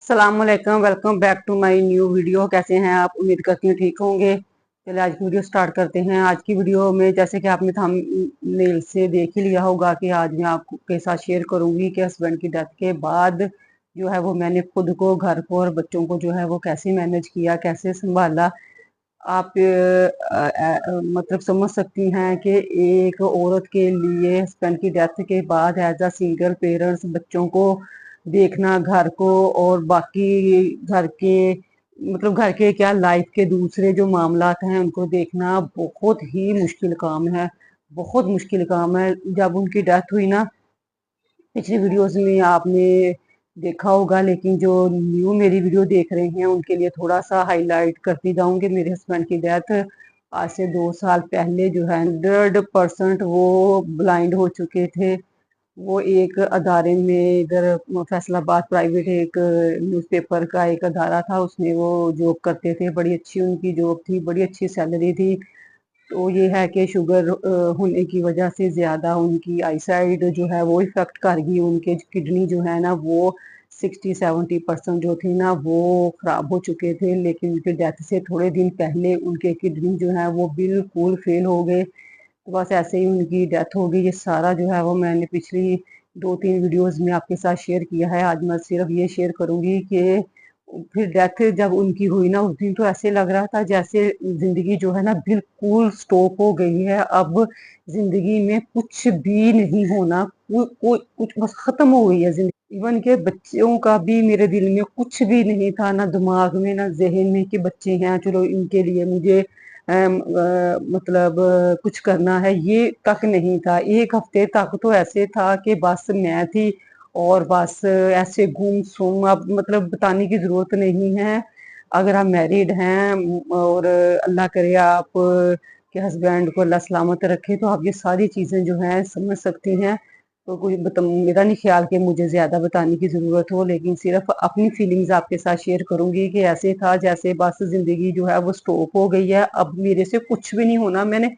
अस्सलामुअलैकुम, welcome back to my new video. कैसे हैं आप? उम्मीद करती हूँ ठीक होंगे। चलिए आज की वीडियो स्टार्ट करते हैं। आज की वीडियो में जैसे कि आपने थंबनेल से देख ही लिया होगा कि आज मैं आपके साथ शेयर करूंगी कि हस्बैंड की डेथ के बाद जो है वो मैंने खुद को, घर को और बच्चों को जो है वो कैसे मैनेज किया, कैसे संभाला। आप मतलब समझ सकती हैं कि एक औरत के लिए हस्बैंड की डेथ के बाद एज अ सिंगल पेरेंट्स बच्चों को देखना, घर को और बाकी घर के मतलब घर के क्या लाइफ के दूसरे जो मामलात हैं उनको देखना बहुत ही मुश्किल काम है। बहुत मुश्किल काम है। जब उनकी डेथ हुई ना, पिछली वीडियोस में आपने देखा होगा, लेकिन जो न्यू मेरी वीडियो देख रहे हैं उनके लिए थोड़ा सा हाईलाइट करती जाऊंगी। मेरे हस्बैंड की डेथ आज से 2 साल पहले जो है 100% वो ब्लाइंड हो चुके थे। वो एक अदारे में इधर फैसलाबाद प्राइवेट एक न्यूज़पेपर का एक अदारा था, उसमें वो जॉब करते थे। बड़ी अच्छी उनकी जॉब थी, बड़ी अच्छी सैलरी थी। तो ये है कि शुगर होने की वजह से ज़्यादा उनकी आईसाइट जो है वो इफ़ेक्ट कर गई। उनके किडनी जो है ना वो 60-70% जो थी ना वो ख़राब हो चुके थे। लेकिन उनकी डेथ से थोड़े दिन पहले उनके किडनी जो है वो बिल्कुल फेल हो गए। तो बस ऐसे ही उनकी डेथ हो गई। ये सारा जो है वो मैंने पिछली 2-3 वीडियोस में आपके साथ शेयर किया है। आज मैं सिर्फ ये शेयर करूंगी कि फिर डेथ जब उनकी हुई ना, उस दिन तो ऐसे लग रहा था जैसे जिंदगी जो है ना बिल्कुल स्टॉप हो गई है। अब जिंदगी में कुछ भी नहीं होना, कुछ बस खत्म हो गई है जिंदगी। इवन के बच्चों का भी मेरे दिल में कुछ भी नहीं था, ना दिमाग में ना जहन में कि बच्चे हैं, चलो इनके लिए मुझे मतलब कुछ करना है, ये तक नहीं था। एक हफ्ते तक तो ऐसे था कि बस मैं थी और बस ऐसे गुमसुम। अब मतलब बताने की जरूरत नहीं है। अगर आप मैरिड हैं और अल्लाह करे आप के हस्बैंड को अल्लाह सलामत रखे, तो आप ये सारी चीजें जो हैं समझ सकती हैं। तो कोई मेरा नहीं ख्याल कि मुझे ज्यादा बताने की जरूरत हो, लेकिन सिर्फ अपनी फीलिंग्स आपके साथ शेयर करूंगी कि ऐसे था जैसे बस जिंदगी जो है वो स्टॉप हो गई है। अब मेरे से कुछ भी नहीं होना, मैंने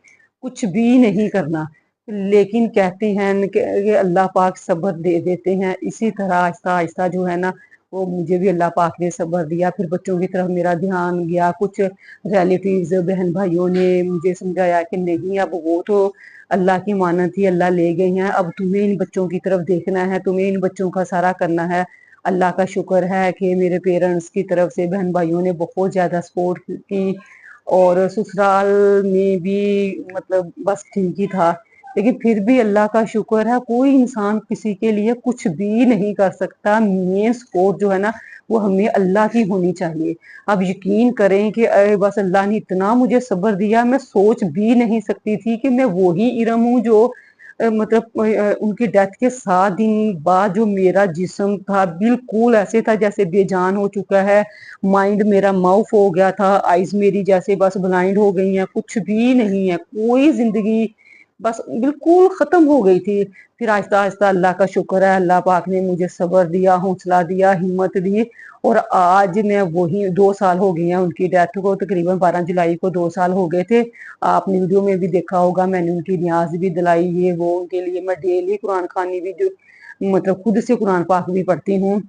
कुछ भी नहीं करना। लेकिन कहते हैं कि अल्लाह पाक सब्र दे देते हैं। इसी तरह आहिस्ता आहिस्ता जो है ना वो मुझे भी अल्लाह पाक ने सब्र दिया। फिर बच्चों की तरफ मेरा ध्यान गया। कुछ रिलेटिव्स बहन भाइयों ने मुझे समझाया कि नहीं, अब वो तो अल्लाह की मानत थी, अल्लाह ले गई हैं, अब तुम्हें इन बच्चों की तरफ देखना है, तुम्हें इन बच्चों का सारा करना है। अल्लाह का शुक्र है कि मेरे पेरेंट्स की तरफ से बहन भाइयों ने बहुत ज्यादा सपोर्ट की। और ससुराल में भी मतलब बस ठीक ही था। लेकिन फिर भी अल्लाह का शुक्र है, कोई इंसान किसी के लिए कुछ भी नहीं कर सकता। मेन सपोर्ट जो है ना वो हमें अल्लाह की होनी चाहिए। अब यकीन करें कि बस अल्लाह ने इतना मुझे सब्र दिया। मैं सोच भी नहीं सकती थी कि मैं वही इरम हूँ जो मतलब उनकी डेथ के 7 दिन बाद जो मेरा जिस्म था बिल्कुल ऐसे था जैसे बेजान हो चुका है। माइंड मेरा माउफ हो गया था, आईज मेरी जैसे बस ब्लाइंड हो गई हैं, कुछ भी नहीं है, कोई जिंदगी बस बिल्कुल खत्म हो गई थी। फिर आहिस्ता आहिस्ता अल्लाह का शुक्र है, अल्लाह पाक ने मुझे सब्र दिया, हौसला दिया, हिम्मत दी। और आज मैं वही 2 साल हो गए हैं उनकी डेथ को, तकरीबन 12 जुलाई को 2 साल हो गए थे। आपने वीडियो में भी देखा होगा, मैंने उनकी न्याज भी दिलाई, ये वो उनके लिए मैं डेली कुरान खानी भी जो मतलब खुद से कुरान पाक भी पढ़ती हूँ।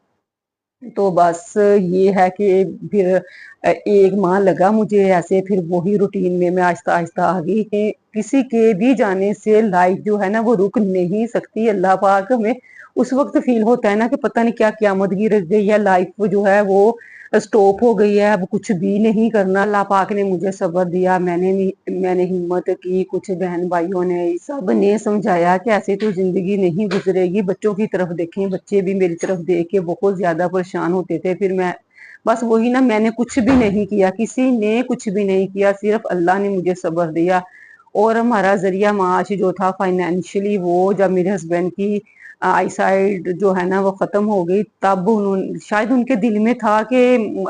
तो बस ये है कि फिर 1 माह लगा मुझे ऐसे, फिर वही रूटीन में मैं आहिस्ता आहिस्ता आ गई कि किसी के भी जाने से लाइफ जो है ना वो रुक नहीं सकती। अल्लाह पाक हमें उस वक्त फील होता है ना कि पता नहीं क्या क्यामत गिर गई है, लाइफ जो है वो स्टॉप हो गई है, अब कुछ भी नहीं करना। अल्लाह पाक ने मुझे सब्र दिया, मैंने हिम्मत की। कुछ बहन भाइयों ने सब ने समझाया कि ऐसे तो जिंदगी नहीं गुजरेगी, बच्चों की तरफ देखें। बच्चे भी मेरी तरफ देख के बहुत ज्यादा परेशान होते थे। फिर मैं बस वही ना, मैंने कुछ भी नहीं किया, किसी ने कुछ भी नहीं किया, सिर्फ अल्लाह ने मुझे सब्र दिया। और हमारा जरिया माश जो था फाइनेंशियली, वो जब मेरे हस्बैंड की आईसाइट जो है ना वो खत्म हो गई, तब उन्होंने शायद उनके दिल में था कि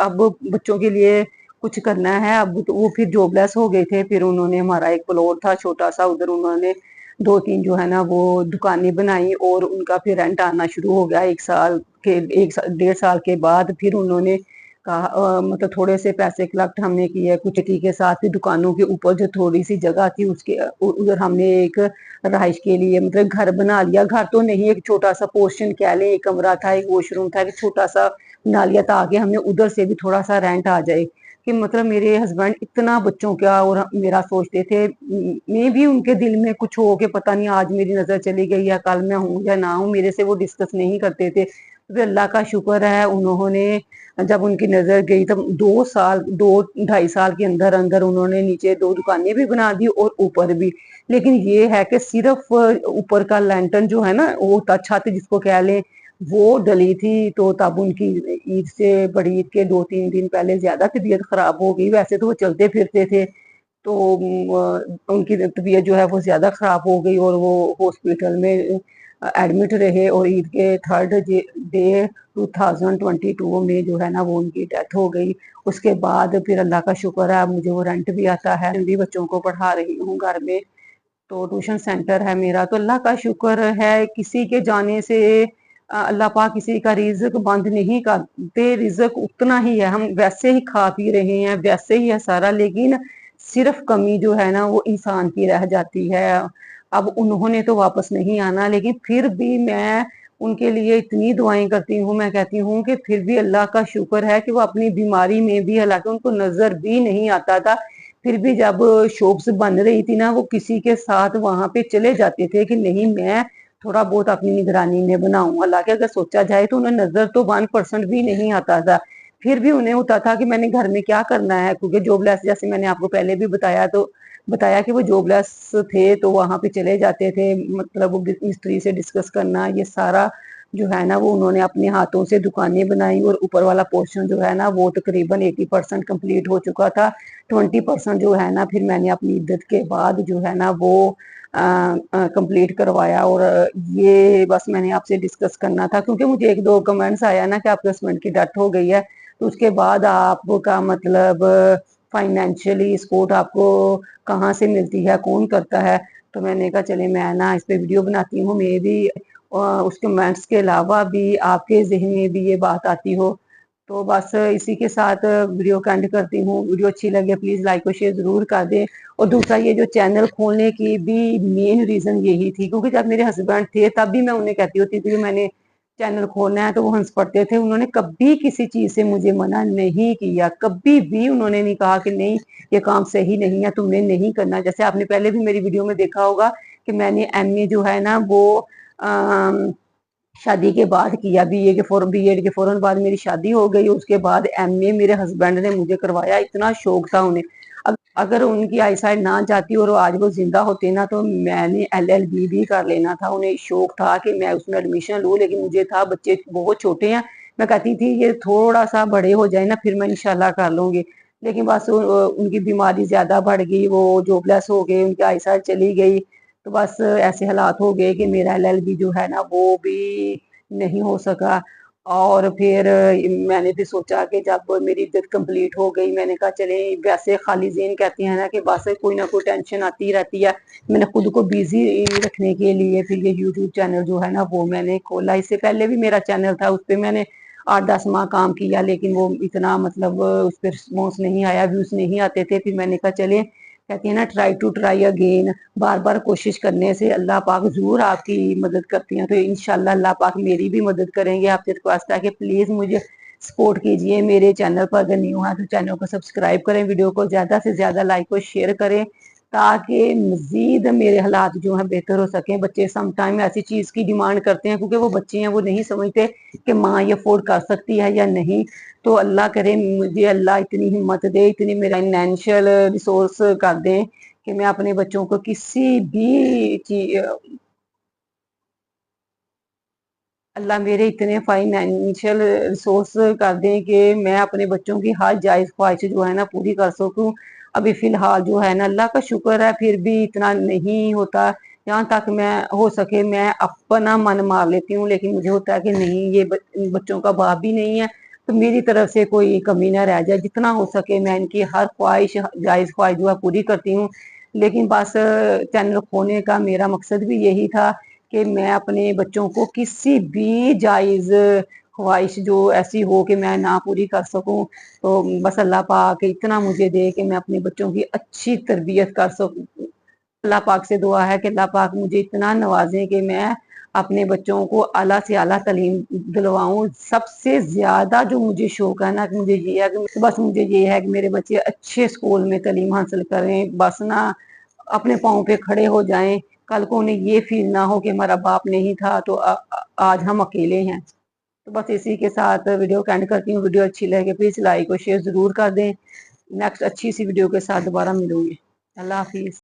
अब बच्चों के लिए कुछ करना है। अब तो वो फिर जॉबलेस हो गए थे। फिर उन्होंने हमारा एक प्लॉट था छोटा सा, उधर उन्होंने 2-3 जो है ना वो दुकानें बनाई और उनका फिर रेंट आना शुरू हो गया। 1 साल 1.5 साल के बाद फिर उन्होंने कहा मतलब थोड़े से पैसे कलेक्ट हमने किए कुछ के साथ। फिर दुकानों के ऊपर जो थोड़ी सी जगह थी उसके उधर हमने एक रहाइश के लिए मतलब घर बना लिया। घर तो नहीं, एक छोटा सा पोर्शन कह लें, एक कमरा था, एक वॉशरूम था, एक छोटा सा नालिया ताकि हमें उधर से भी थोड़ा सा रेंट आ जाए। कि मतलब मेरे हस्बैंड इतना बच्चों का और मेरा सोचते थे, मैं भी उनके दिल में कुछ हो के पता नहीं आज मेरी नजर चली गई या कल मैं हूँ या ना हूँ, मेरे से वो डिस्कस नहीं करते थे। तो अल्लाह का शुक्र है, उन्होंने जब उनकी नजर गई तब 2 साल 2 ढाई साल के अंदर अंदर उन्होंने नीचे 2 दुकानें भी बना दी और ऊपर भी। लेकिन ये है कि सिर्फ ऊपर का लैंटर्न जो है ना, वो छत जिसको कह लें, वो डली थी। तो तब उनकी ईद से बड़ी ईद के 2-3 दिन पहले ज्यादा तबीयत खराब हो गई। वैसे तो वो चलते फिरते थे, तो उनकी तबीयत जो है वो ज्यादा खराब हो गई और वो हॉस्पिटल में एडमिट रहे। और ईद के 3rd डे 2022 में जो है ना वो उनकी डेथ हो गई। उसके बाद फिर अल्लाह का शुक्र है, अब मुझे वो रेंट भी आता है, मैं भी बच्चों को पढ़ा रही हूँ घर में। तो ट्यूशन सेंटर है मेरा। तो अल्लाह का शुक्र है, किसी के जाने से अल्लाह पाक किसी का रिज्क बंद नहीं करते। रिज्क उतना ही है, हम वैसे ही खा पी रहे हैं, वैसे ही है सारा। लेकिन सिर्फ कमी जो है ना वो इंसान की रह जाती है। अब उन्होंने तो वापस नहीं आना, लेकिन फिर भी मैं उनके लिए इतनी दुआएं करती हूँ। मैं कहती हूँ कि फिर भी अल्लाह का शुक्र है कि वो अपनी बीमारी में भी, हालांकि उनको नजर भी नहीं आता था, फिर भी जब शॉप्स बन रही थी ना, वो किसी के साथ वहां पे चले जाते थे कि नहीं मैं थोड़ा बहुत अपनी निगरानी में बनाऊं। हालांकि अगर सोचा जाए तो उन्हें नजर तो 1% भी नहीं आता था, फिर भी उन्हें होता था कि मैंने घर में क्या करना है। क्योंकि जॉबलेस, जैसे मैंने आपको पहले भी बताया कि वो जॉबलेस थे, तो वहां पे चले जाते थे। मतलब वो मिस्त्री से डिस्कस करना, ये सारा जो है ना वो उन्होंने अपने हाथों से दुकानें बनाई। और ऊपर वाला पोर्शन जो है ना वो तकरीबन 80% कंप्लीट हो चुका था। 20% जो है ना फिर मैंने अपनी इद्दत के बाद जो है ना वो कंप्लीट करवाया। और ये बस मैंने आपसे डिस्कस करना था, क्योंकि मुझे 1-2 कमेंट्स आया ना कि आपके हस्बैंड की डेथ हो गई है, तो उसके बाद आपका मतलब फाइनेंशियली सपोर्ट आपको कहाँ से मिलती है, कौन करता है। तो मैंने कहा चले मैं ना इस पे वीडियो बनाती हूँ, मैं भी उस कमेंट्स के अलावा भी आपके जहन में भी ये बात आती हो। तो बस इसी के साथ वीडियो का एंड करती हूँ। वीडियो अच्छी लगे प्लीज लाइक और शेयर जरूर कर दें। और दूसरा, ये जो चैनल खोलने की भी मेन रीजन यही थी, क्योंकि जब मेरे हस्बैंड थे तब भी मैं उन्हें कहती होती थी कि मैंने चैनल खोलना है, तो वो हंस पड़ते थे। उन्होंने कभी किसी चीज से मुझे मना नहीं किया, कभी भी उन्होंने नहीं कहा कि नहीं ये काम सही नहीं है, तुमने नहीं करना। जैसे आपने पहले भी मेरी वीडियो में देखा होगा कि मैंने एमए जो है ना वो शादी के बाद किया। बीएड के फौरन बाद मेरी शादी हो गई। उसके बाद एमए मेरे हस्बैंड ने मुझे करवाया, इतना शौक था उन्हें। अगर उनकी आईसाइट ना जाती और आज वो जिंदा होते ना, तो मैंने एलएलबी भी कर लेना था। उन्हें शौक था कि मैं उसमें एडमिशन लूँ, लेकिन मुझे था बच्चे बहुत छोटे हैं। मैं कहती थी ये थोड़ा सा बड़े हो जाए ना फिर मैं इंशाल्लाह कर लूंगी। लेकिन बस उनकी बीमारी ज्यादा बढ़ गई, वो जॉबलेस हो गए, उनकी आईसाइट चली गई। तो बस ऐसे हालात हो गए कि मेरा एलएलबी जो है ना वो भी नहीं हो सका। और फिर मैंने भी सोचा कि जब मेरी इद्दत कंप्लीट हो गई, मैंने कहा चले, वैसे खाली ज़हन कहते हैं ना कि बस कोई ना कोई टेंशन आती रहती है। मैंने खुद को बिजी रखने के लिए फिर ये यूट्यूब चैनल जो है ना वो मैंने खोला। इससे पहले भी मेरा चैनल था, उस पर मैंने 8-10 माह काम किया, लेकिन वो इतना मतलब उस पर रिस्पॉन्स नहीं आया, व्यूज नहीं आते थे। फिर मैंने कहा चले, कहती है ना ट्राई टू ट्राई अगेन, बार बार कोशिश करने से अल्लाह पाक जरूर आपकी मदद करती हैं। तो इंशाल्लाह अल्लाह पाक मेरी भी मदद करेंगे। आपसे रिक्वेस्ट है कि प्लीज मुझे सपोर्ट कीजिए। मेरे चैनल पर अगर न्यू है तो चैनल को सब्सक्राइब करें, वीडियो को ज्यादा से ज्यादा लाइक और शेयर करें, ताकि मजीद मेरे हालात जो है बेहतर हो सकें। बच्चे सम टाइम ऐसी चीज की डिमांड करते हैं, क्योंकि वो बच्चे हैं, वो नहीं समझते कि माँ ये अफोर्ड कर सकती है या नहीं। तो अल्लाह करे मुझे अल्लाह इतनी हिम्मत दे, इतनी मेरा फाइनेंशियल रिसोर्स कर दें कि मैं अपने बच्चों को किसी भी चीज, अल्लाह मेरे इतने फाइनेंशियल रिसोर्स कर दें कि मैं अपने बच्चों की हर जायज ख्वाहिश जो है ना पूरी कर सकूं। अभी फिलहाल जो है ना अल्लाह का शुक्र है, फिर भी इतना नहीं होता। यहाँ तक मैं हो सके मैं अपना मन मार लेती हूँ, लेकिन मुझे होता है कि नहीं ये बच्चों का बाप भी नहीं है, तो मेरी तरफ से कोई कमी ना रह जाए। जितना हो सके मैं इनकी हर ख्वाहिश, जायज ख्वाहिश जो है पूरी करती हूँ। लेकिन बस चैनल खोलने का मेरा मकसद भी यही था कि मैं अपने बच्चों को किसी भी जायज ख्वाहिश जो ऐसी हो कि मैं ना पूरी कर सकूं, तो बस अल्लाह पाक इतना मुझे दे कि मैं अपने बच्चों की अच्छी तरबियत कर सकूं। अल्लाह पाक से दुआ है कि अल्लाह पाक मुझे इतना नवाजे कि मैं अपने बच्चों को आला से आला तालीम दिलवाऊं। सबसे ज्यादा जो मुझे शौक है ना, कि मुझे ये है कि बस मुझे ये है कि मेरे बच्चे अच्छे स्कूल में तालीम हासिल करें, बस ना अपने पाँव पे खड़े हो जाएं। कल को उन्हें ये फील ना हो कि हमारा बाप नहीं था तो आज हम अकेले हैं। तो बस इसी के साथ वीडियो को एंड करती हूँ। वीडियो अच्छी लगे प्लीज लाइक और शेयर जरूर कर दें। नेक्स्ट अच्छी सी वीडियो के साथ दोबारा मिलूंगी। अल्लाह हाफिज।